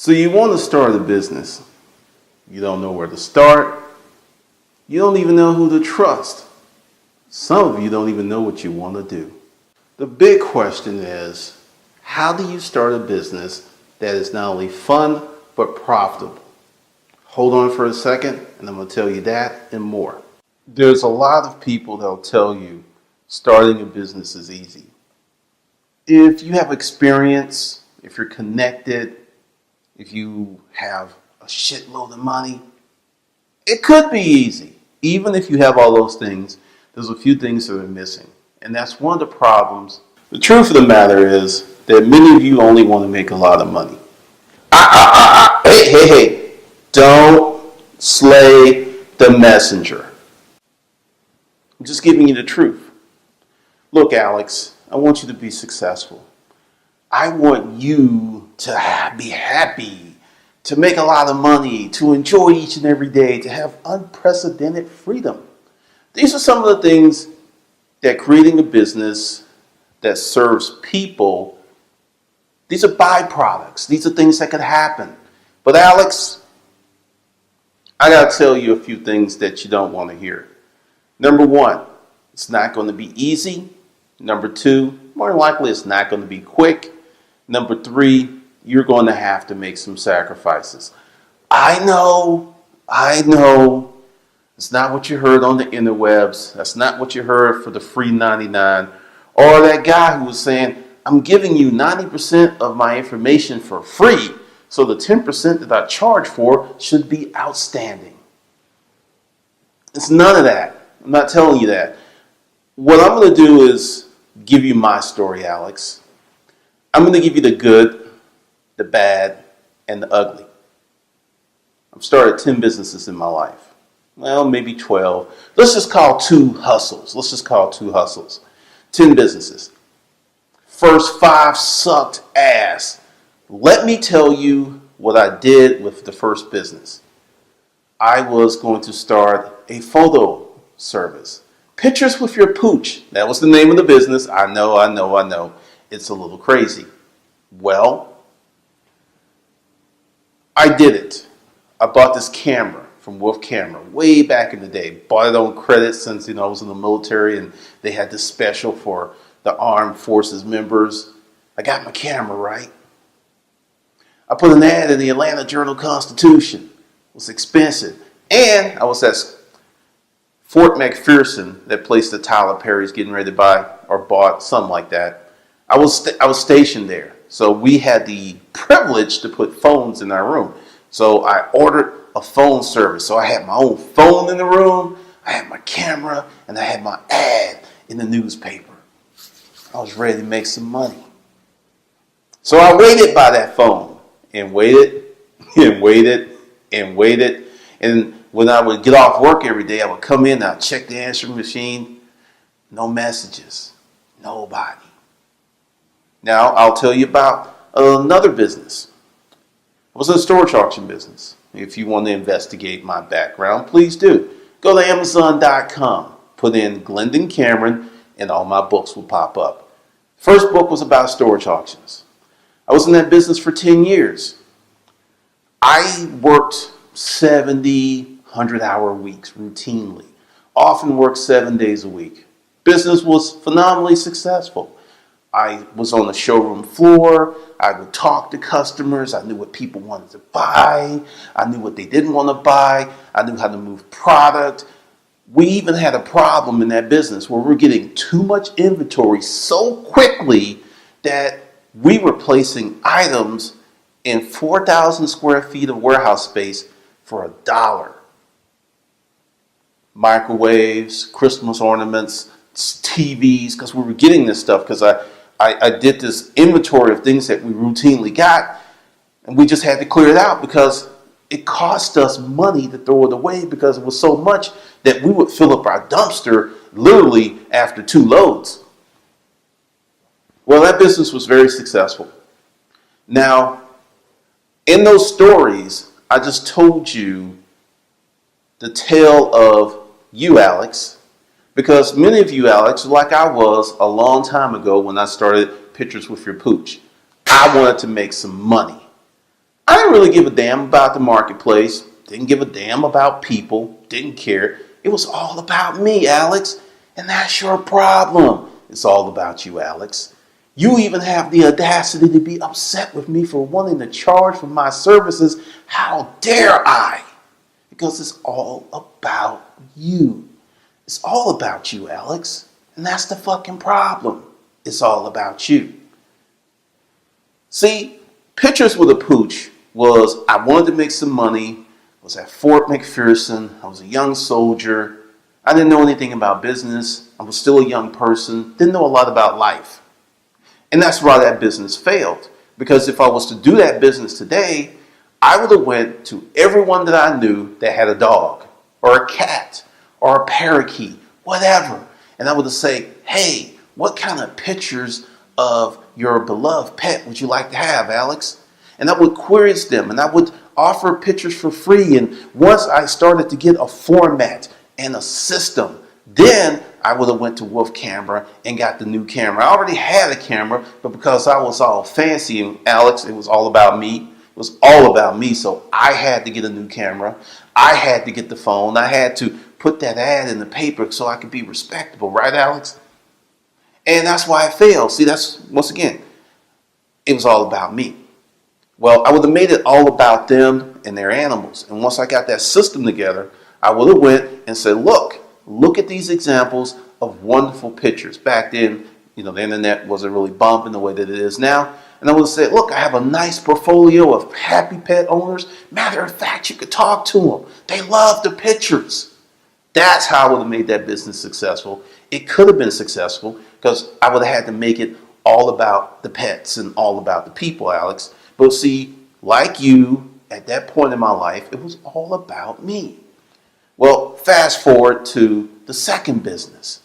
So you want to start a business. You don't know where to start. You don't even know who to trust. Some of you don't even know what you want to do. The big question is, how do you start a business that is not only fun, but profitable? Hold on for a second, and I'm going to tell you that and more. There's a lot of people that'll tell you starting a business is easy. If you have experience, if you're connected, if you have a shitload of money, it could be easy. Even if you have all those things, there's a few things that are missing. And that's one of the problems. The truth of the matter is that many of you only want to make a lot of money. Hey. Don't slay the messenger. I'm just giving you the truth. Look, Alex, I want you to be successful. I want you to be happy, to make a lot of money, to enjoy each and every day, to have unprecedented freedom. These are some of the things that creating a business that serves people, these are byproducts. These are things that could happen. But Alex, I got to tell you a few things that you don't want to hear. Number one, it's not going to be easy. Number two, more than likely it's not going to be quick. Number three, you're going to have to make some sacrifices. I know. It's not what you heard on the interwebs. That's not what you heard for the free 99. Or that guy who was saying, I'm giving you 90% of my information for free, so the 10% that I charge for should be outstanding. It's none of that. I'm not telling you that. What I'm going to do is give you my story, Alex. I'm going to give you the good, the bad, and the ugly. I've started 10 businesses in my life. Well, maybe 12. Let's just call 2 hustles. 10 businesses. First 5 sucked ass. Let me tell you what I did with the first business. I was going to start a photo service. Pictures with your pooch. That was the name of the business. I know. It's a little crazy. Well, I did it. I bought this camera from Wolf Camera way back in the day. Bought it on credit since I was in the military and they had this special for the armed forces members. I got my camera right. I put an ad in the Atlanta Journal-Constitution. It was expensive. And I was at Fort McPherson, that place that Tyler Perry's getting ready to buy or bought, something like that. I was stationed there. So we had the privilege to put phones in our room. So I ordered a phone service. So I had my own phone in the room, I had my camera, and I had my ad in the newspaper. I was ready to make some money. So I waited by that phone and waited. And when I would get off work every day, I would come in, I'd check the answering machine. No messages. Nobody. Now, I'll tell you about another business. I was in a storage auction business. If you want to investigate my background, please do. Go to Amazon.com. Put in Glendon Cameron, and all my books will pop up. First book was about storage auctions. I was in that business for 10 years. I worked 70, 100-hour weeks routinely. Often worked 7 days a week. Business was phenomenally successful. I was on the showroom floor. I would talk to customers. I knew what people wanted to buy. I knew what they didn't want to buy. I knew how to move product. We even had a problem in that business where we're getting too much inventory so quickly that we were placing items in 4,000 square feet of warehouse space for $1. Microwaves, Christmas ornaments, TVs, because we were getting this stuff because I did this inventory of things that we routinely got, and we just had to clear it out because it cost us money to throw it away because it was so much that we would fill up our dumpster literally after 2 loads. Well, that business was very successful. Now, in those stories, I just told you the tale of you, Alex, because many of you, Alex, like I was a long time ago when I started Pictures with Your Pooch, I wanted to make some money. I didn't didn't really give a damn about the marketplace, didn't give a damn about people, didn't care. It was all about me, Alex. And that's your problem. It's all about you, Alex. You even have the audacity to be upset with me for wanting to charge for my services. How dare I? Because it's all about you. It's all about you, Alex. And that's the fucking problem. It's all about you. See, Pictures with a Pooch was I wanted to make some money, was at Fort McPherson, I was a young soldier, I didn't know anything about business, I was still a young person, didn't know a lot about life. And that's why that business failed. Because if I was to do that business today, I would have went to everyone that I knew that had a dog, or a cat, or a parakeet, whatever. And I would have said, hey, what kind of pictures of your beloved pet would you like to have, Alex? And I would quiz them, and I would offer pictures for free. And once I started to get a format and a system, then I would have went to Wolf Camera and got the new camera. I already had a camera, but because I was all fancy, and Alex, it was all about me. It was all about me, so I had to get a new camera. I had to get the phone. I had to put that ad in the paper so I could be respectable, right, Alex? And that's why I failed. See, that's, once again, it was all about me. Well, I would have made it all about them and their animals. And once I got that system together, I would have went and said, look at these examples of wonderful pictures. Back then, the internet wasn't really bumping the way that it is now. And I would have said, look, I have a nice portfolio of happy pet owners. Matter of fact, you could talk to them. They love the pictures. That's how I would have made that business successful. It could have been successful because I would have had to make it all about the pets and all about the people, Alex. But see, like you, at that point in my life, it was all about me. Well, fast forward to the second business.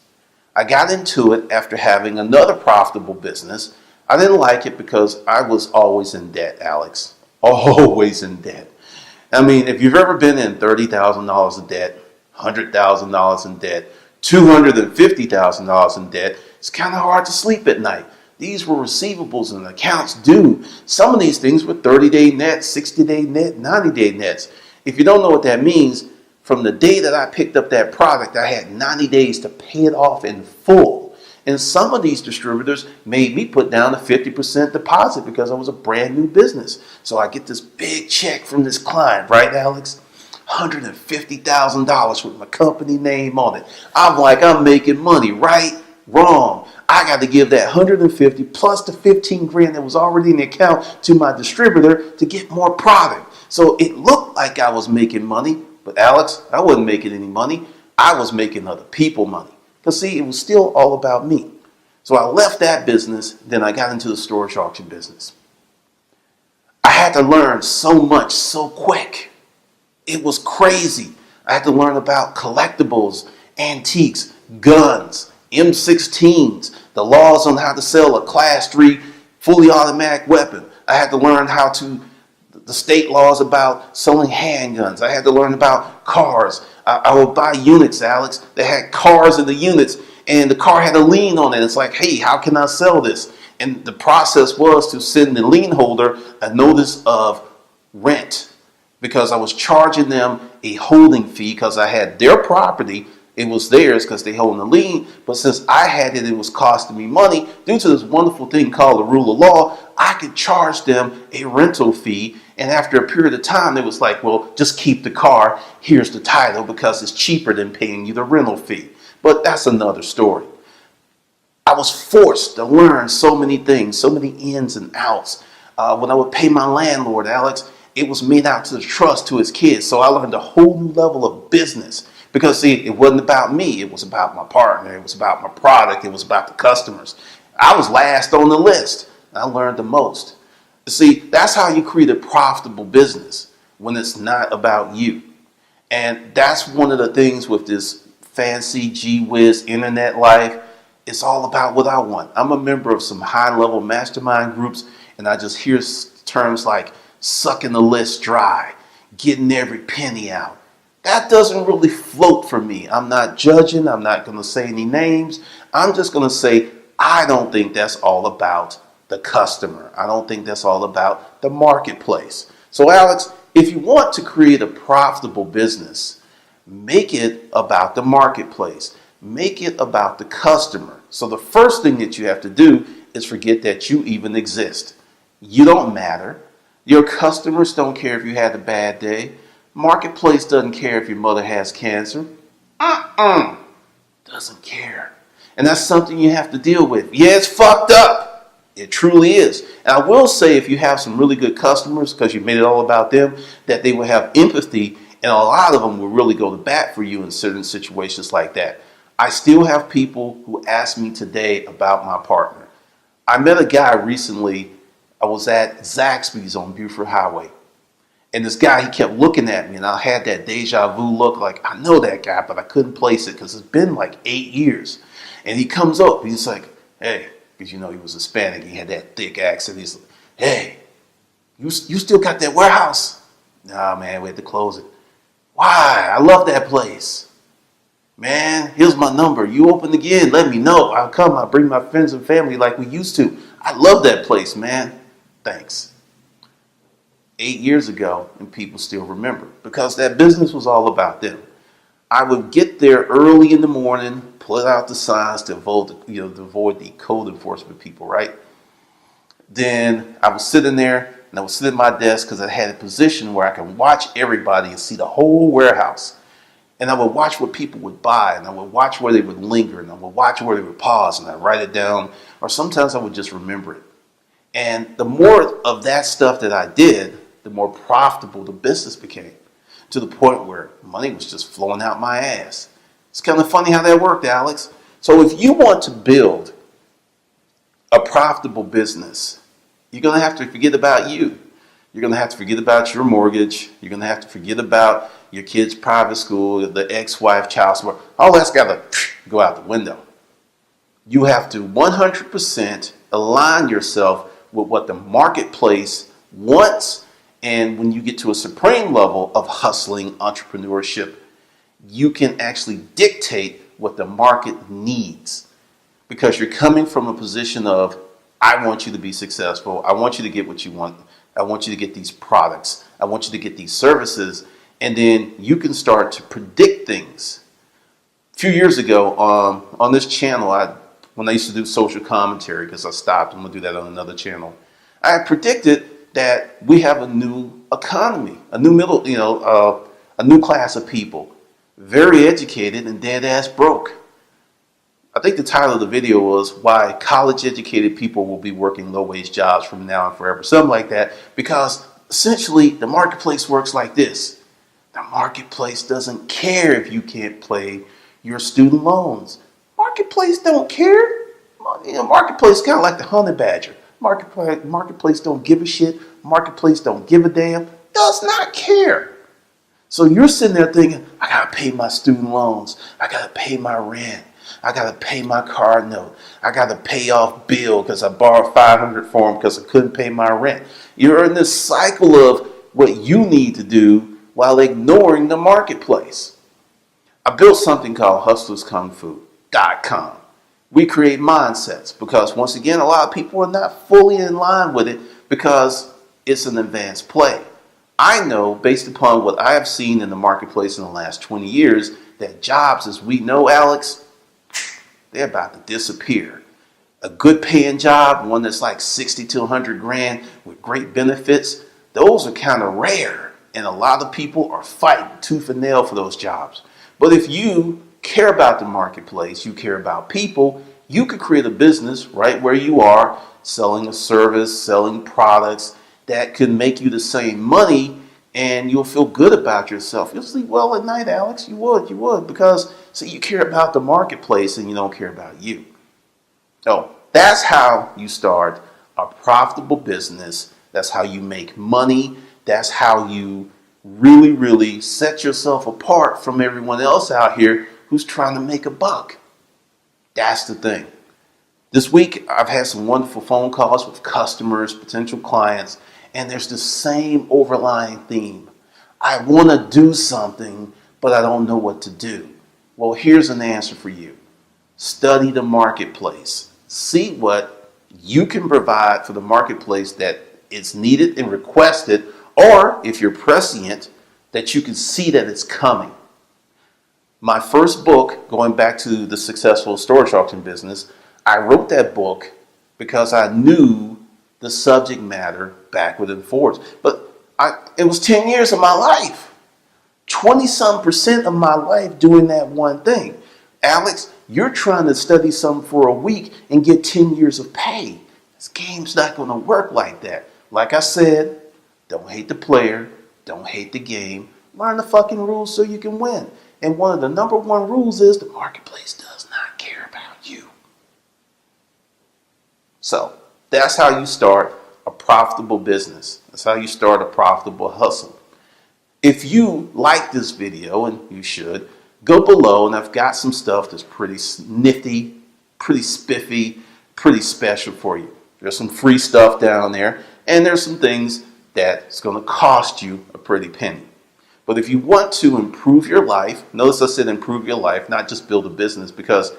I got into it after having another profitable business. I didn't like it because I was always in debt, Alex. Always in debt. I mean, if you've ever been in $30,000 of debt, $100,000 in debt, $250,000 in debt, it's kind of hard to sleep at night. These were receivables and accounts due. Some of these things were 30-day nets, 60-day net, 90-day nets. If you don't know what that means, from the day that I picked up that product, I had 90 days to pay it off in full. And some of these distributors made me put down a 50% deposit because I was a brand new business. So I get this big check from this client, right, Alex? $150,000 with my company name on it. I'm like, I'm making money, right? Wrong. I got to give that 150 plus the 15 grand that was already in the account to my distributor to get more product. So it looked like I was making money, but Alex, I wasn't making any money. I was making other people money. Because see, it was still all about me. So I left that business, then I got into the storage auction business. I had to learn so much so quick. It was crazy. I had to learn about collectibles, antiques, guns, M16s, the laws on how to sell a Class 3 fully automatic weapon. I had to learn the state laws about selling handguns. I had to learn about cars. I would buy units, Alex. They had cars in the units, and the car had a lien on it. It's like, hey, how can I sell this? And the process was to send the lien holder a notice of rent because I was charging them a holding fee because I had their property. It was theirs because they hold the lien. But since I had it, it was costing me money. Due to this wonderful thing called the rule of law, I could charge them a rental fee. And after a period of time, it was like, well, just keep the car. Here's the title because it's cheaper than paying you the rental fee. But that's another story. I was forced to learn so many things, so many ins and outs. When I would pay my landlord, Alex, it was made out to the trust to his kids. So I learned a whole new level of business. Because, see, it wasn't about me. It was about my partner. It was about my product. It was about the customers. I was last on the list. I learned the most. See, that's how you create a profitable business, when it's not about you. And that's one of the things with this fancy gee whiz internet life. It's all about what I want. I'm a member of some high-level mastermind groups, and I just hear terms like sucking the list dry, getting every penny out. That doesn't really float for me. I'm not judging. I'm not going to say any names. I'm just going to say I don't think that's all about the customer. I don't think that's all about the marketplace. So Alex, if you want to create a profitable business, make it about the marketplace. Make it about the customer. So the first thing that you have to do is forget that you even exist. You don't matter. Your customers don't care if you had a bad day. Marketplace doesn't care if your mother has cancer. Doesn't care. And that's something you have to deal with. Yeah, it's fucked up. It truly is. And I will say, if you have some really good customers, because you made it all about them, that they will have empathy, and a lot of them will really go to bat for you in certain situations like that. I still have people who ask me today about my partner. I met a guy recently. I was at Zaxby's on Buford Highway. And this guy, he kept looking at me, and I had that deja vu look, like I know that guy, but I couldn't place it because it's been like 8 years. And he comes up, he's like, hey, because you know he was Hispanic, he had that thick accent. He's like, hey, you still got that warehouse? Nah, man, we had to close it. Why? I love that place. Man, here's my number. You open again, let me know. I'll come. I'll bring my friends and family like we used to. I love that place, man. Thanks. 8 years ago, and people still remember, because that business was all about them. I would get there early in the morning, pull out the signs to avoid the code enforcement people, right? Then I would sit in there, and I would sit at my desk because I had a position where I can watch everybody and see the whole warehouse. And I would watch what people would buy, and I would watch where they would linger, and I would watch where they would pause, and I'd write it down, or sometimes I would just remember it. And the more of that stuff that I did, the more profitable the business became, to the point where money was just flowing out my ass. It's kind of funny how that worked, Alex. So if you want to build a profitable business, you're going to have to forget about you. You're going to have to forget about your mortgage. You're going to have to forget about your kid's private school, the ex-wife, child support. All that's got to go out the window. You have to 100% align yourself with what the marketplace wants. And when you get to a supreme level of hustling entrepreneurship, you can actually dictate what the market needs, because you're coming from a position of, I want you to be successful. I want you to get what you want. I want you to get these products. I want you to get these services. And then you can start to predict things. A few years ago on this channel, when I used to do social commentary, because I stopped, I'm going to do that on another channel, I predicted that we have a new economy, a new a new class of people, very educated and dead ass broke. I think the title of the video was Why College Educated People Will Be Working Low Wage Jobs From Now and Forever, something like that, because essentially the marketplace works like this. The marketplace doesn't care if you can't pay your student loans. Marketplace don't care. Marketplace kind of like the honey badger. Marketplace don't give a shit. Marketplace don't give a damn. Does not care. So you're sitting there thinking, I gotta pay my student loans. I gotta pay my rent. I gotta pay my car note. I gotta pay off Bill because I borrowed $500 for him because I couldn't pay my rent. You're in this cycle of what you need to do while ignoring the marketplace. I built something called hustlerskungfu.com. We create mindsets because, once again, a lot of people are not fully in line with it because it's an advanced play. I know, based upon what I have seen in the marketplace in the last 20 years, that jobs, as we know, Alex, they're about to disappear. A good paying job, one that's like 60 to 100 grand with great benefits, those are kind of rare. And a lot of people are fighting tooth and nail for those jobs. But if you care about the marketplace, you care about people, you could create a business right where you are, selling a service, selling products that can make you the same money, and you'll feel good about yourself. You'll sleep well at night, Alex. You would, because see, you care about the marketplace and you don't care about you. So that's how you start a profitable business. That's how you make money. That's how you really, really set yourself apart from everyone else out here who's trying to make a buck. That's the thing. This week, I've had some wonderful phone calls with customers, potential clients, and there's the same overlying theme. I want to do something, but I don't know what to do. Well, here's an answer for you. Study the marketplace. See what you can provide for the marketplace that is needed and requested Or if you're prescient, that you can see that it's coming. My first book, going back to the successful storage auction business, I wrote that book because I knew the subject matter backward and forwards. But it was 10 years of my life, 20-some% of my life doing that one thing. Alex, you're trying to study something for a week and get 10 years of pay. This game's not going to work like that. Like I said, don't hate the player, don't hate the game. Learn the fucking rules so you can win. And one of the number one rules is the marketplace does not care about you. So that's how you start a profitable business. That's how you start a profitable hustle. If you like this video, and you should, go below and I've got some stuff that's pretty nifty, pretty spiffy, pretty special for you. There's some free stuff down there, and there's some things that's going to cost you a pretty penny. But if you want to improve your life, notice I said improve your life, not just build a business, because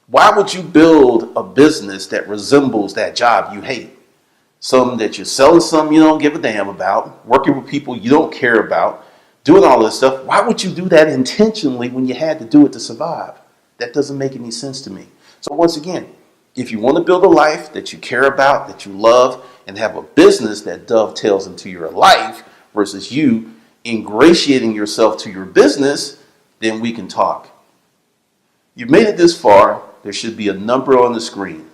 why would you build a business that resembles that job you hate? Something that you're selling, something you don't give a damn about, working with people you don't care about, doing all this stuff. Why would you do that intentionally when you had to do it to survive? That doesn't make any sense to me. So once again, if you want to build a life that you care about, that you love, and have a business that dovetails into your life versus you ingratiating yourself to your business, then we can talk. You've made it this far. There should be a number on the screen,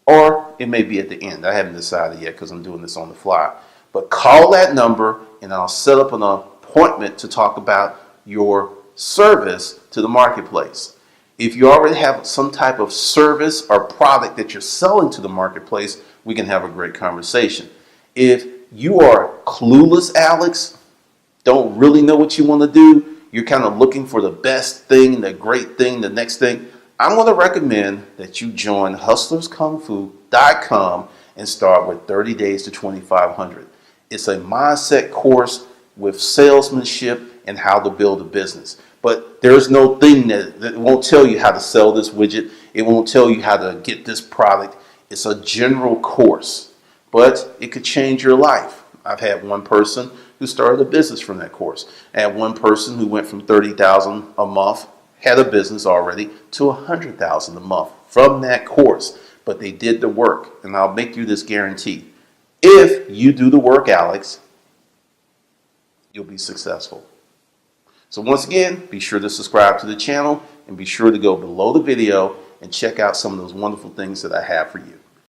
or it may be at the end. I haven't decided yet because I'm doing this on the fly. But call that number and I'll set up an appointment to talk about your service to the marketplace. If you already have some type of service or product that you're selling to the marketplace, we can have a great conversation. If you are clueless, Alex, don't really know what you want to do, you're kind of looking for the best thing, the great thing, the next thing, I'm going to recommend that you join hustlerskungfu.com and start with 30 days to 2,500. It's a mindset course with salesmanship and how to build a business. But there's no thing that won't tell you how to sell this widget. It won't tell you how to get this product. It's a general course, but it could change your life. I've had one person who started a business from that course. I had one person who went from $30,000 a month, had a business already, to $100,000 a month from that course. But they did the work, and I'll make you this guarantee. If you do the work, Alex, you'll be successful. So once again, be sure to subscribe to the channel and be sure to go below the video and check out some of those wonderful things that I have for you.